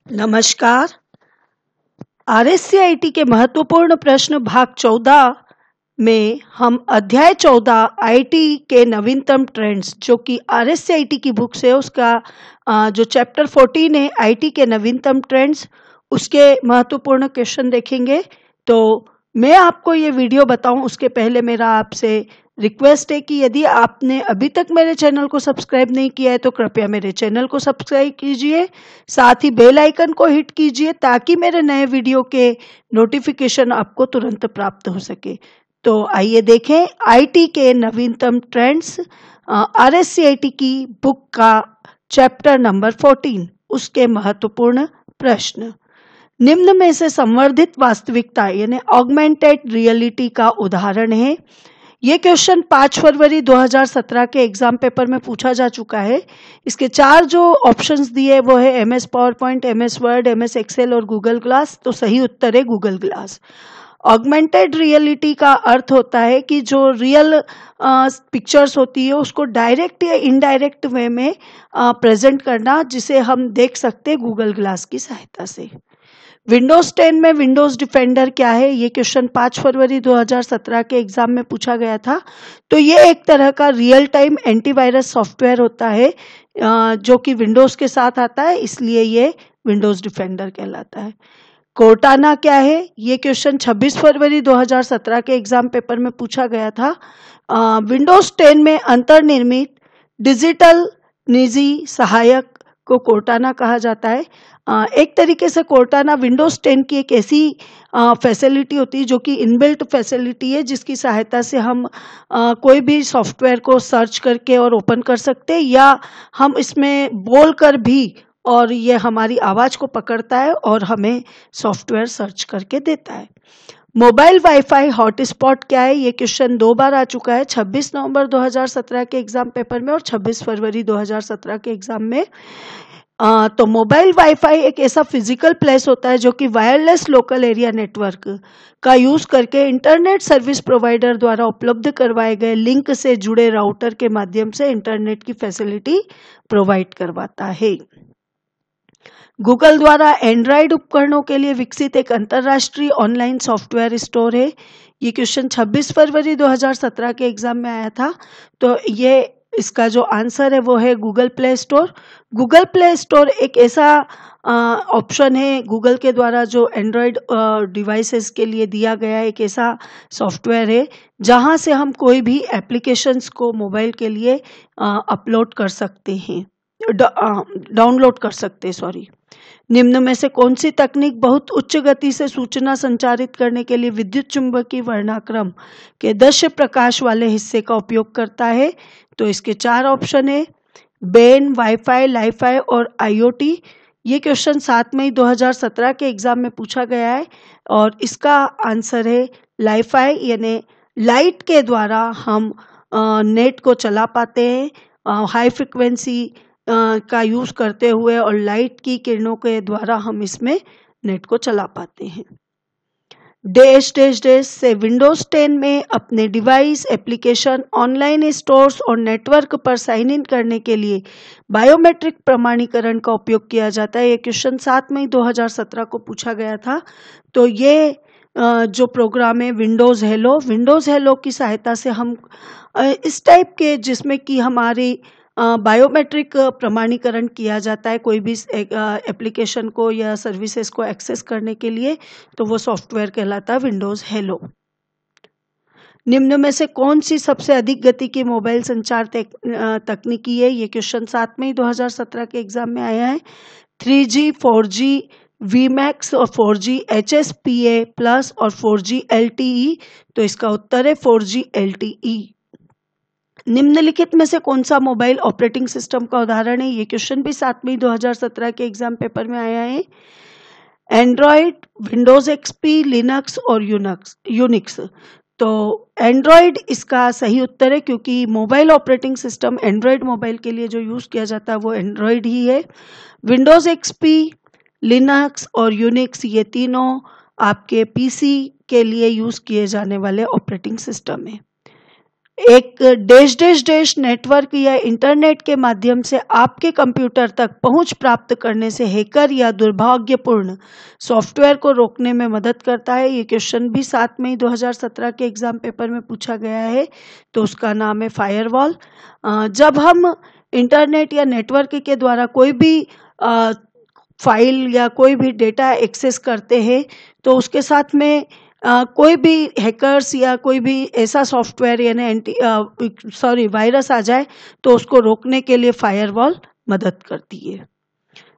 नमस्कार। आरएससीआईटी के महत्वपूर्ण प्रश्न भाग 14 में हम अध्याय 14 आईटी के नवीनतम ट्रेंड्स, जो कि आरएससीआईटी की बुक से उसका जो चैप्टर 14 है आईटी के नवीनतम ट्रेंड्स, उसके महत्वपूर्ण क्वेश्चन देखेंगे। तो मैं आपको ये वीडियो बताऊं उसके पहले मेरा आपसे रिक्वेस्ट है कि यदि आपने अभी तक मेरे चैनल को सब्सक्राइब नहीं किया है तो कृपया मेरे चैनल को सब्सक्राइब कीजिए, साथ ही बेल आइकन को हिट कीजिए ताकि मेरे नए वीडियो के नोटिफिकेशन आपको तुरंत प्राप्त हो सके। तो आइए देखें आईटी के नवीनतम ट्रेंड्स, आरएससीआईटी की बुक का चैप्टर नंबर 14, उसके महत्वपूर्ण प्रश्न। निम्न में से संवर्धित वास्तविकता यानी ऑगमेंटेड रियलिटी का उदाहरण है। ये क्वेश्चन 5 फरवरी 2017 के एग्जाम पेपर में पूछा जा चुका है। इसके 4 जो ऑप्शंस दिए वो है MS PowerPoint, MS Word, MS Excel और गूगल ग्लास। तो सही उत्तर है गूगल ग्लास। ऑगमेंटेड रियलिटी का अर्थ होता है कि जो रियल पिक्चर्स होती है उसको डायरेक्ट या इनडायरेक्ट वे में प्रेजेंट करना, जिसे हम देख सकते हैं गूगल ग्लास की सहायता से। विंडोज 10 में विंडोज डिफेंडर क्या है, ये क्वेश्चन 5 फरवरी 2017 के एग्जाम में पूछा गया था। तो ये एक तरह का रियल टाइम एंटीवायरस सॉफ्टवेयर होता है जो कि विंडोज के साथ आता है, इसलिए ये विंडोज डिफेंडर कहलाता है। कोर्टाना क्या है, ये क्वेश्चन 26 फरवरी 2017 के एग्जाम पेपर में पूछा गया था। विंडोज 10 में अंतर्निर्मित डिजिटल निजी सहायक को कोर्टाना कहा जाता है। एक तरीके से कोर्टाना विंडोज 10 की एक ऐसी फैसिलिटी होती है जो कि इनबिल्ट फैसिलिटी है, जिसकी सहायता से हम कोई भी सॉफ्टवेयर को सर्च करके और ओपन कर सकते हैं, या हम इसमें बोलकर भी, और ये हमारी आवाज को पकड़ता है और हमें सॉफ्टवेयर सर्च करके देता है। मोबाइल वाईफाई हॉटस्पॉट क्या है, ये क्वेश्चन 2 बार आ चुका है, 26 नवंबर 2017 के एग्जाम पेपर में और 26 फरवरी 2017 के एग्जाम में। तो मोबाइल वाईफाई एक ऐसा फिजिकल प्लेस होता है जो कि वायरलेस लोकल एरिया नेटवर्क का यूज करके इंटरनेट सर्विस प्रोवाइडर द्वारा उपलब्ध करवाए गए लिंक से जुड़े राउटर के माध्यम से इंटरनेट की फैसिलिटी प्रोवाइड करवाता है। गूगल द्वारा एंड्रॉयड उपकरणों के लिए विकसित एक अंतरराष्ट्रीय ऑनलाइन सॉफ्टवेयर स्टोर है। ये क्वेश्चन 26 फरवरी 2017 के एग्जाम में आया था। तो ये इसका जो आंसर है वो है Google play store. Google play store एक ऐसा ऑप्शन है गूगल के द्वारा जो एंड्रॉयड डिवाइसेस के लिए दिया गया एक ऐसा सॉफ्टवेयर है जहां से हम कोई भी एप्लीकेशंस को मोबाइल के लिए अपलोड कर सकते हैं, डाउनलोड कर सकते हैं, सॉरी। निम्न में से कौन सी तकनीक बहुत उच्च गति से सूचना संचारित करने के लिए विद्युत चुंबकीय वर्णाक्रम के दृश्य प्रकाश वाले हिस्से का उपयोग करता है? तो इसके 4 ऑप्शन है, बेन, वाईफाई, लाईफाई और आईओटी। ये क्वेश्चन 7 मई 2017 के एग्जाम में पूछा गया है और इसका आंसर है लाईफाई, यानी लाइट के द्वारा हम नेट को चला पाते हैं हाई फ्रिक्वेंसी का यूज करते हुए, और लाइट की किरणों के द्वारा हम इसमें नेट को चला पाते हैं। डैश डैश डैश से विंडोज 10 में अपने डिवाइस, एप्लीकेशन, ऑनलाइन स्टोर्स और नेटवर्क पर साइन इन करने के लिए बायोमेट्रिक प्रमाणीकरण का उपयोग किया जाता है। ये क्वेश्चन 7 मई 2017 को पूछा गया था। तो ये जो प्रोग्राम है विंडोज हेलो की सहायता से हम इस टाइप के, जिसमें कि हमारी बायोमेट्रिक प्रमाणीकरण किया जाता है कोई भी एप्लीकेशन को या सर्विसेज को एक्सेस करने के लिए, तो वो सॉफ्टवेयर कहलाता है विंडोज हेलो। निम्न में से कौन सी सबसे अधिक गति की मोबाइल संचार तकनीकी है? ये क्वेश्चन 7 मई 2017 के एग्जाम में आया है। 3G, 4G, VMAX और 4G HSPA प्लस और 4G LTE। तो इसका उत्तर है 4G LTE। निम्नलिखित में से कौन सा मोबाइल ऑपरेटिंग सिस्टम का उदाहरण है? ये क्वेश्चन भी 7 मई 2017 के एग्जाम पेपर में आया है। एंड्रॉयड, विंडोज एक्सपी, लिनक्स और यूनिक्स। तो एंड्रॉयड इसका सही उत्तर है, क्योंकि mobile operating system Android mobile के लिए जो यूज किया जाता है वो एंड्रॉयड ही है। विंडोज एक्सपी, लिनक्स और यूनिक्स ये तीनों आपके पीसी के लिए यूज किए जाने वाले ऑपरेटिंग सिस्टम है। एक डैश डैश डैश नेटवर्क या इंटरनेट के माध्यम से आपके कंप्यूटर तक पहुंच प्राप्त करने से हैकर या दुर्भाग्यपूर्ण सॉफ्टवेयर को रोकने में मदद करता है। ये क्वेश्चन भी 7 मई 2017 के एग्जाम पेपर में पूछा गया है, तो उसका नाम है फायरवॉल। जब हम इंटरनेट या नेटवर्क के द्वारा कोई भी फाइल या कोई भी डेटा एक्सेस करते हैं तो उसके साथ में कोई भी हैकर्स या कोई भी ऐसा सॉफ्टवेयर यानी वायरस आ जाए तो उसको रोकने के लिए फायरवॉल मदद करती है।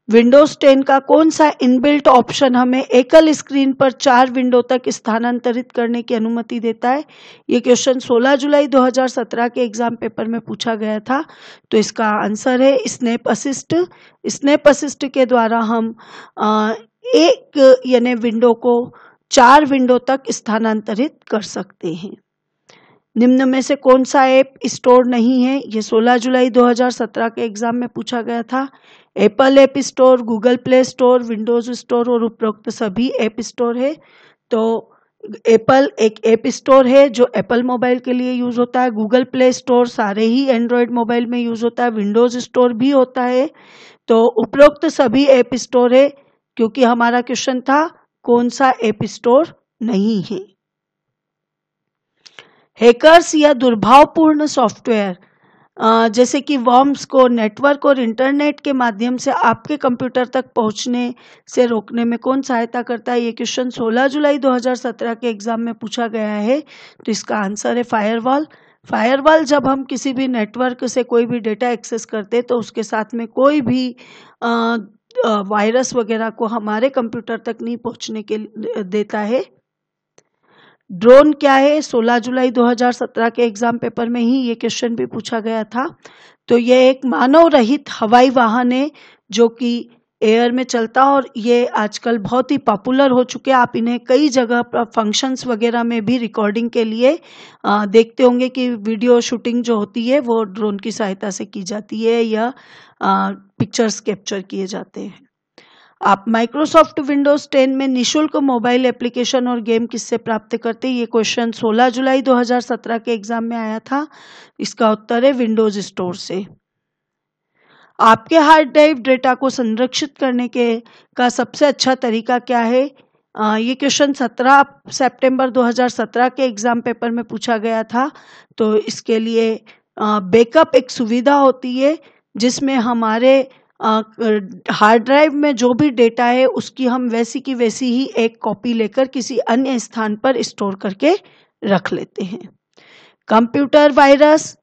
विंडोज 10 का कौन सा इनबिल्ट ऑप्शन हमें एकल स्क्रीन पर 4 विंडो तक स्थानांतरित करने की अनुमति देता है? ये क्वेश्चन 16 जुलाई 2017 के एग्जाम पेपर में पूछा गया था, तो इसका आंसर है स्नैप असिस्ट। स्नैप असिस्ट के द्वारा हम एक यानी विंडो को 4 विंडो तक स्थानांतरित कर सकते हैं। निम्न में से कौन सा ऐप स्टोर नहीं है? ये 16 जुलाई 2017 के एग्जाम में पूछा गया था। Apple app store, Google play store, Windows store और उपरोक्त सभी ऐप स्टोर है। तो एप्पल एक ऐप स्टोर है जो एप्पल मोबाइल के लिए यूज होता है। गूगल प्ले स्टोर सारे ही एंड्रॉयड मोबाइल में यूज होता है। विंडोज स्टोर भी होता है। तो उपरोक्त सभी ऐप स्टोर है, क्योंकि हमारा क्वेश्चन था कौन सा ऐप स्टोर नहीं है। हैकर्स या दुर्भावपूर्ण सॉफ्टवेयर जैसे कि वर्म्स को नेटवर्क और इंटरनेट के माध्यम से आपके कंप्यूटर तक पहुंचने से रोकने में कौन सहायता करता है? ये क्वेश्चन 16 जुलाई 2017 के एग्जाम में पूछा गया है, तो इसका आंसर है फायरवॉल। फायरवॉल जब हम किसी भी नेटवर्क से कोई भी डेटा एक्सेस करते हैं तो उसके साथ में कोई भी वायरस वगैरह को हमारे कंप्यूटर तक नहीं पहुंचने के देता है। ड्रोन क्या है? 16 जुलाई 2017 के एग्जाम पेपर में ही ये क्वेश्चन भी पूछा गया था। तो ये एक मानव रहित हवाई वाहन है जो कि एयर में चलता, और ये आजकल बहुत ही पॉपुलर हो चुके हैं। आप इन्हें कई जगह पर फंक्शंस वगैरह में भी रिकॉर्डिंग के लिए देखते होंगे कि वीडियो शूटिंग जो होती है वो ड्रोन की सहायता से की जाती है या पिक्चर्स कैप्चर किए जाते हैं। आप माइक्रोसॉफ्ट विंडोज 10 में निशुल्क मोबाइल एप्लीकेशन और गेम किससे प्राप्त करते हैं? ये क्वेश्चन 16 जुलाई 2017 के एग्जाम में आया था। इसका उत्तर है विंडोज स्टोर से। आपके हार्ड ड्राइव डेटा को संरक्षित करने का सबसे अच्छा तरीका क्या है? ये क्वेश्चन 17 सितंबर 2017 के एग्जाम पेपर में पूछा गया था। तो इसके लिए बैकअप एक सुविधा होती है जिसमें हमारे हार्ड ड्राइव में जो भी डेटा है उसकी हम वैसी की वैसी ही एक कॉपी लेकर किसी अन्य स्थान पर स्टोर करके रख लेते हैं। कंप्यूटर वायरस,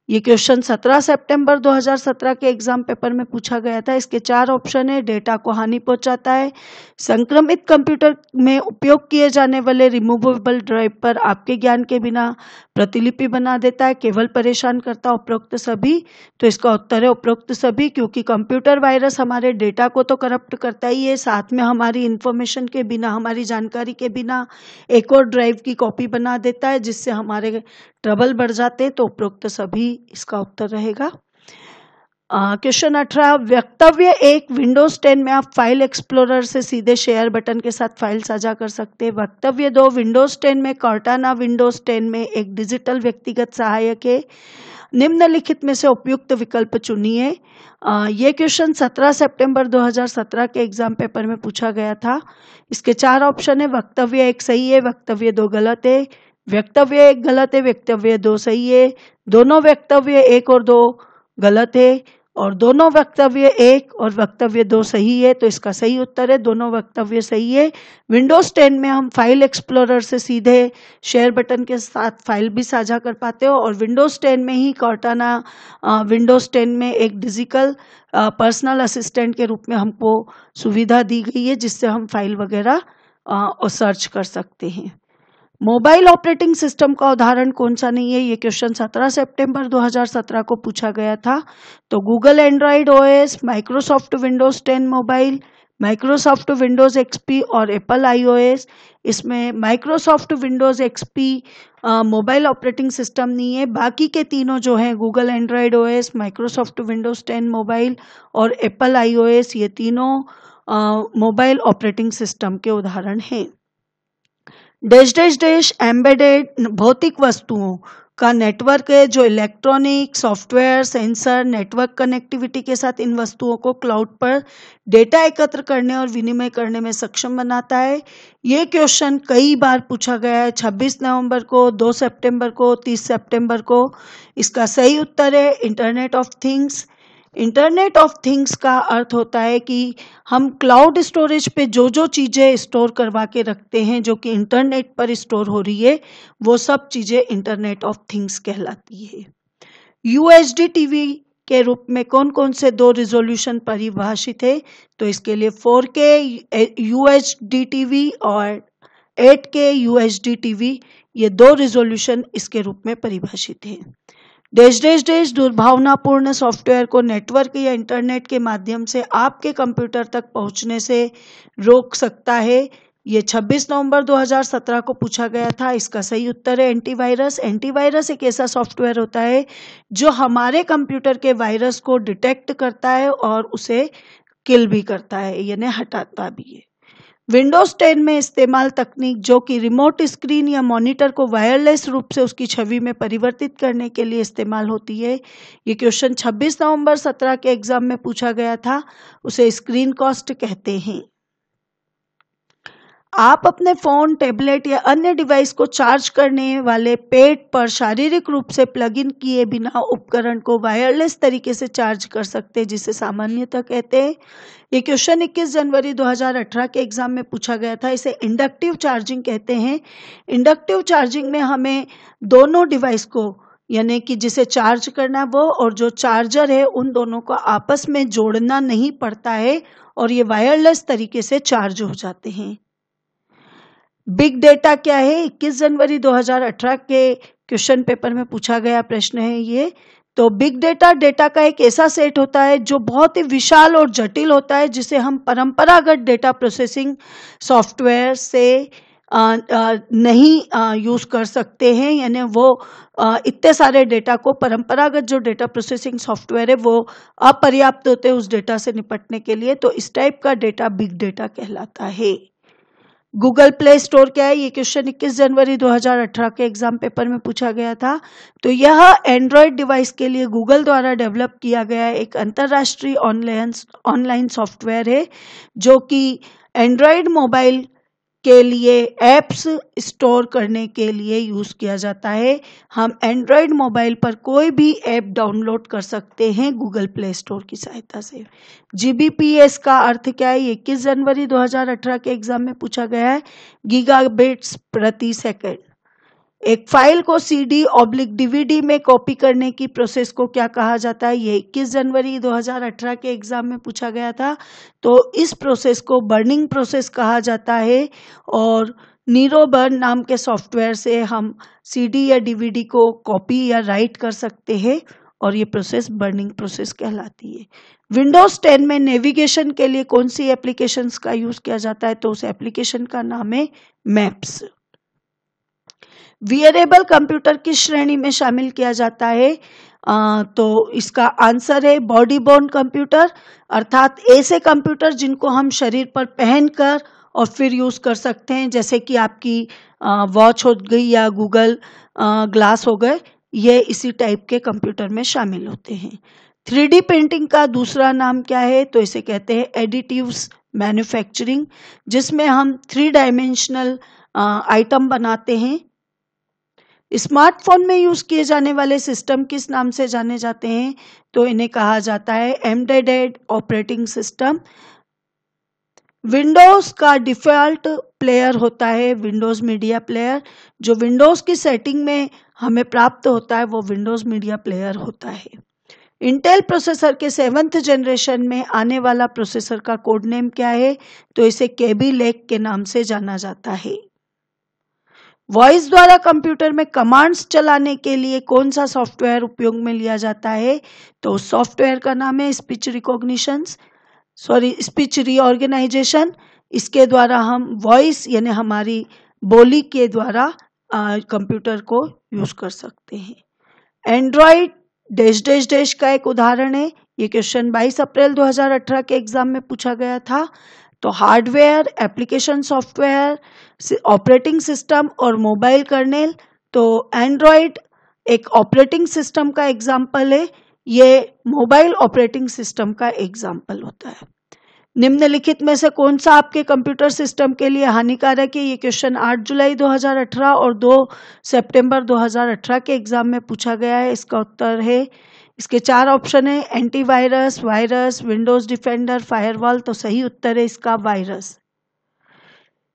ये क्वेश्चन 17 सितंबर 2017 के एग्जाम पेपर में पूछा गया था। इसके 4 ऑप्शन है। डेटा को हानि पहुंचाता है, संक्रमित कंप्यूटर में उपयोग किए जाने वाले रिमूवेबल ड्राइव पर आपके ज्ञान के बिना प्रतिलिपि बना देता है, केवल परेशान करता है, उपरोक्त सभी। तो इसका उत्तर है उपरोक्त सभी, क्योंकि कंप्यूटर वायरस हमारे डेटा को तो करप्ट करता ही है, साथ में हमारी इंफॉर्मेशन के बिना, हमारी जानकारी के बिना एक और ड्राइव की कॉपी बना देता है, जिससे हमारे ट्रबल बढ़ जाते हैं। तो उपरोक्त सभी इसका उत्तर रहेगा। क्वेश्चन 18, वक्तव्य 1, विंडोज 10 में आप फाइल एक्सप्लोरर से सीधे शेयर बटन के साथ फाइल साझा कर सकते हैं। वक्तव्य 2, विंडोज 10 में कॉर्टाना विंडोज 10 में एक डिजिटल व्यक्तिगत सहायक है, निम्नलिखित में से उपयुक्त विकल्प चुनिए। ये क्वेश्चन 17 सितंबर 2017 के एग्जाम पेपर में पूछा गया था। इसके 4 ऑप्शन है। वक्तव्य 1 सही है, वक्तव्य 2 गलत है, वक्तव्य 1 गलत है, वक्तव्य 2 सही है, दोनों वक्तव्य 1 और 2 गलत है, और दोनों वक्तव्य 1 और वक्तव्य 2 सही है। तो इसका सही उत्तर है दोनों वक्तव्य सही है। विंडोज 10 में हम फाइल एक्सप्लोरर से सीधे शेयर बटन के साथ फाइल भी साझा कर पाते हो, और विंडोज 10 में ही कॉर्टाना विंडोज 10 में एक डिजिटल पर्सनल असिस्टेंट के रूप में हमको सुविधा दी गई है, जिससे हम फाइल वगैरह सर्च कर सकते हैं। मोबाइल ऑपरेटिंग सिस्टम का उदाहरण कौन सा नहीं है? ये क्वेश्चन 17 सितंबर 2017 को पूछा गया था। तो Google Android OS, Microsoft Windows 10 mobile, Microsoft Windows XP और एप्पल आईओएस। इसमें Microsoft Windows XP mobile operating system नहीं है। बाकी के तीनों जो हैं, Google Android OS, Microsoft Windows 10 mobile और एप्पल आईओएस, ये तीनों मोबाइल ऑपरेटिंग सिस्टम के उदाहरण हैं। डैश डैश डैश एम्बेडेड भौतिक वस्तुओं का नेटवर्क है जो electronic, software, sensor, network connectivity के साथ इन वस्तुओं को क्लाउड पर डेटा एकत्र करने और विनिमय करने में सक्षम बनाता है। ये क्वेश्चन कई बार पूछा गया है, 26 नवंबर को, 2 सितंबर को, 30 सितंबर को। इसका सही उत्तर है internet of things. Internet of things का अर्थ होता है कि हम क्लाउड स्टोरेज पे जो जो चीज़ें स्टोर करवा के रखते हैं जो कि इंटरनेट पर स्टोर हो रही है, वो सब चीज़ें इंटरनेट ऑफ थिंग्स कहलाती है। यूएचडी टीवी के रूप में कौन कौन से 2 रिजोल्यूशन परिभाषित है? तो इसके लिए 4K यूएचडी टीवी और 8K यूएचडी टीवी, ये 2 रिजोल्यूशन इसके रूप में परिभाषित है। डैश डैश डैश दुर्भावनापूर्ण सॉफ्टवेयर को नेटवर्क या इंटरनेट के माध्यम से आपके कंप्यूटर तक पहुंचने से रोक सकता है। ये 26 नवंबर 2017 को पूछा गया था। इसका सही उत्तर है एंटीवायरस। एंटीवायरस एक ऐसा सॉफ्टवेयर होता है जो हमारे कंप्यूटर के वायरस को डिटेक्ट करता है और उसे किल भी करता है, यानी हटाता भी है। विंडोज 10 में इस्तेमाल तकनीक जो कि रिमोट स्क्रीन या मॉनिटर को वायरलेस रूप से उसकी छवि में परिवर्तित करने के लिए इस्तेमाल होती है। ये क्वेश्चन 26 नवंबर 17 के एग्जाम में पूछा गया था। उसे स्क्रीन कास्ट कहते हैं। आप अपने फोन, टैबलेट या अन्य डिवाइस को चार्ज करने वाले पेड पर शारीरिक रूप से प्लग इन किए बिना उपकरण को वायरलेस तरीके से चार्ज कर सकते हैं, जिसे सामान्यतः कहते हैं। ये क्वेश्चन 21 जनवरी 2018 के एग्जाम में पूछा गया था। इसे इंडक्टिव चार्जिंग कहते हैं। इंडक्टिव चार्जिंग में हमें दोनों डिवाइस को, यानी कि जिसे चार्ज करना है वो और जो चार्जर है, उन दोनों को आपस में जोड़ना नहीं पड़ता है और ये वायरलेस तरीके से चार्ज हो जाते हैं। बिग डेटा क्या है? 21 जनवरी 2018 के क्वेश्चन पेपर में पूछा गया प्रश्न है ये। तो बिग डेटा डेटा का एक ऐसा सेट होता है जो बहुत ही विशाल और जटिल होता है, जिसे हम परंपरागत डेटा प्रोसेसिंग सॉफ्टवेयर से नहीं यूज कर सकते हैं। यानी वो इतने सारे डेटा को, परंपरागत जो डेटा प्रोसेसिंग सॉफ्टवेयर है वो अपर्याप्त होते हैं उस डेटा से निपटने के लिए। तो इस टाइप का डेटा बिग डेटा कहलाता है। गूगल प्ले स्टोर क्या है? ये क्वेश्चन 21 जनवरी 2018 के एग्जाम पेपर में पूछा गया था। तो यह एंड्रॉयड डिवाइस के लिए गूगल द्वारा डेवलप किया गया एक अंतर्राष्ट्रीय ऑनलाइन सॉफ्टवेयर है जो कि एंड्रॉयड मोबाइल के लिए एप्स स्टोर करने के लिए यूज किया जाता है। हम एंड्रॉयड मोबाइल पर कोई भी ऐप डाउनलोड कर सकते हैं गूगल प्ले स्टोर की सहायता से। जीबीपीएस का अर्थ क्या है? 21 जनवरी 2018 के एग्जाम में पूछा गया है। गीगाबिट्स प्रति सेकंड। एक फाइल को CD/DVD में कॉपी करने की प्रोसेस को क्या कहा जाता है? ये 21 जनवरी 2018 के एग्जाम में पूछा गया था। तो इस प्रोसेस को बर्निंग प्रोसेस कहा जाता है और नीरो बर्न नाम के सॉफ्टवेयर से हम CD या DVD को कॉपी या राइट कर सकते हैं और ये प्रोसेस बर्निंग प्रोसेस कहलाती है। विंडोज 10 में नेविगेशन के लिए कौन सी एप्लीकेशंस का यूज किया जाता है? तो उस एप्लीकेशन का नाम है मैप्स। वियरेबल कंप्यूटर किस श्रेणी में शामिल किया जाता है? तो इसका आंसर है बॉडी बोर्न कंप्यूटर, अर्थात ऐसे कंप्यूटर जिनको हम शरीर पर पहनकर और फिर यूज कर सकते हैं, जैसे कि आपकी वॉच हो गई या गूगल ग्लास हो गए, ये इसी टाइप के कंप्यूटर में शामिल होते हैं। 3D प्रिंटिंग का दूसरा नाम क्या है? तो इसे कहते हैं एडिटिव्स मैन्युफैक्चरिंग, जिसमें हम 3 डायमेंशनल आइटम बनाते हैं। स्मार्टफोन में यूज किए जाने वाले सिस्टम किस नाम से जाने जाते हैं? तो इन्हें कहा जाता है एम्बेडेड ऑपरेटिंग सिस्टम। विंडोज का डिफॉल्ट प्लेयर होता है विंडोज मीडिया प्लेयर। जो विंडोज की सेटिंग में हमें प्राप्त होता है वो विंडोज मीडिया प्लेयर होता है। इंटेल प्रोसेसर के 7th जनरेशन में आने वाला प्रोसेसर का कोड नेम क्या है? तो इसे केबी लेक के नाम से जाना जाता है। वॉइस द्वारा कंप्यूटर में कमांड्स चलाने के लिए कौन सा सॉफ्टवेयर उपयोग में लिया जाता है? तो उस सॉफ्टवेयर का नाम है स्पीच रीऑर्गेनाइजेशन। इसके द्वारा हम वॉइस यानी हमारी बोली के द्वारा कंप्यूटर को यूज कर सकते हैं। एंड्रॉइड डैश डैश डैश का एक उदाहरण है। ये क्वेश्चन 22 अप्रैल 2018 के एग्जाम में पूछा गया था। तो hardware, application software, operating system और मोबाइल कर्नेल। तो एंड्रॉइड एक ऑपरेटिंग सिस्टम का एग्जाम्पल है, ये मोबाइल ऑपरेटिंग सिस्टम का एग्जाम्पल होता है। निम्नलिखित में से कौन सा आपके कंप्यूटर सिस्टम के लिए हानिकारक है? ये क्वेश्चन 8 जुलाई 2018 और 2 सितंबर 2018 के एग्जाम में पूछा गया है। इसका उत्तर है, इसके 4 ऑप्शन है, antivirus, virus, Windows defender, firewall. तो सही उत्तर है इसका वायरस।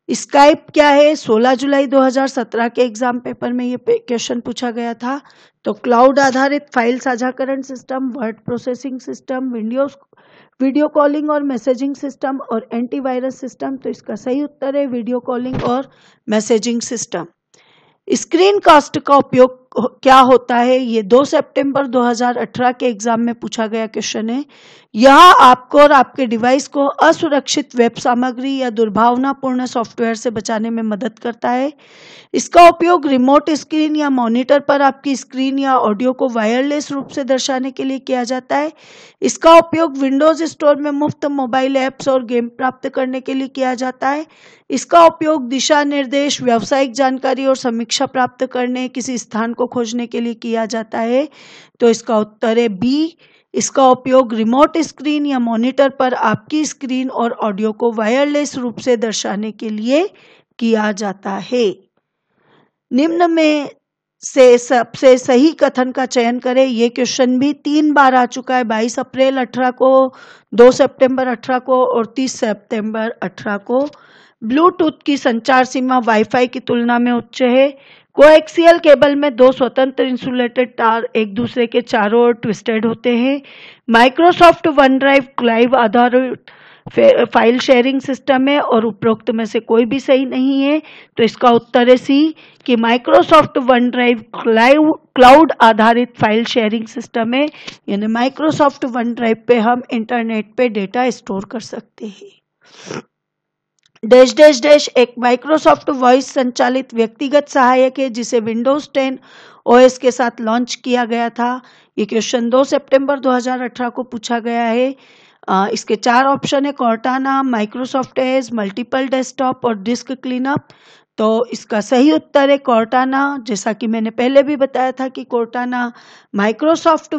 स्काइप क्या है? 16 जुलाई 2017 के एग्जाम पेपर में ये क्वेश्चन पूछा गया था। तो क्लाउड आधारित फाइल साझाकरण system, word processing system, video calling और मैसेजिंग सिस्टम और एंटीवायरस सिस्टम। तो इसका सही उत्तर है वीडियो कॉलिंग और मैसेजिंग सिस्टम। स्क्रीन कास्ट का उपयोग क्या होता है? ये 2 सितंबर 2018 के एग्जाम में पूछा गया क्वेश्चन है। यह आपको और आपके डिवाइस को असुरक्षित वेब सामग्री या दुर्भावनापूर्ण सॉफ्टवेयर से बचाने में मदद करता है। इसका उपयोग रिमोट स्क्रीन या मॉनिटर पर आपकी स्क्रीन या ऑडियो को वायरलेस रूप से दर्शाने के लिए किया जाता है। इसका उपयोग विंडोज स्टोर में मुफ्त मोबाइल ऐप्स और गेम प्राप्त करने के लिए किया जाता है। इसका उपयोग दिशा निर्देश, व्यावसायिक जानकारी और समीक्षा प्राप्त करने, किसी स्थान को खोजने के लिए किया जाता है। तो इसका उत्तर है बी। इसका उपयोग रिमोट स्क्रीन या मॉनिटर पर आपकी स्क्रीन और ऑडियो को वायरलेस रूप से दर्शाने के लिए किया जाता है। निम्न में से सबसे सही कथन का चयन करें। ये क्वेश्चन भी 3 बार आ चुका है, 22 अप्रैल 18 को, 2 सितंबर 18 को और 30 सितंबर 18 को। ब्लूटूथ की संचार सीमा वाईफाई की तुलना में उच्च है। कोएक्सियल केबल में 2 स्वतंत्र इंसुलेटेड तार एक दूसरे के चारों ओर ट्विस्टेड होते हैं। माइक्रोसॉफ्ट वन ड्राइव क्लाउड आधारित फाइल शेयरिंग सिस्टम है और उपरोक्त में से कोई भी सही नहीं है। तो इसका उत्तर है सी, कि माइक्रोसॉफ्ट वन ड्राइव क्लाउड आधारित फाइल शेयरिंग सिस्टम है। यानी माइक्रोसॉफ्ट वन ड्राइव पे हम इंटरनेट पे डेटा स्टोर कर सकते हैं। डैश डैश डैश एक माइक्रोसॉफ्ट वॉइस संचालित व्यक्तिगत सहायक है जिसे विंडोज 10 ओएस के साथ लॉन्च किया गया था। ये क्वेश्चन 2 सितंबर 2018 को पूछा गया है। इसके 4 ऑप्शन है, Cortana, Microsoft Edge, multiple desktop और डिस्क क्लीनअप। तो इसका सही उत्तर है कॉर्टाना। जैसा कि मैंने पहले भी बताया था कि कॉर्टाना माइक्रोसॉफ्ट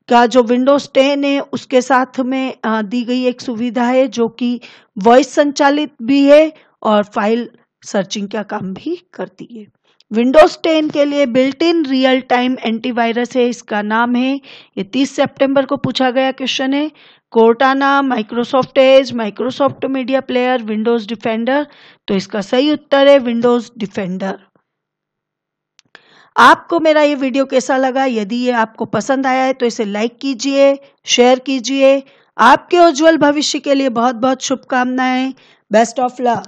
का जो विंडोज 10 है उसके साथ में दी गई एक सुविधा है जो कि वॉइस संचालित भी है और फाइल सर्चिंग का काम भी करती है। विंडोज 10 के लिए built in real time antivirus है, इसका नाम है। ये 30 सितंबर को पूछा गया क्वेश्चन है। Cortana, Microsoft Edge, Microsoft media player, Windows defender. तो इसका सही उत्तर है विंडोज डिफेंडर। आपको मेरा ये वीडियो कैसा लगा? यदि ये आपको पसंद आया है तो इसे लाइक कीजिए, शेयर कीजिए। आपके उज्जवल भविष्य के लिए बहुत बहुत शुभकामनाएं। Best of luck.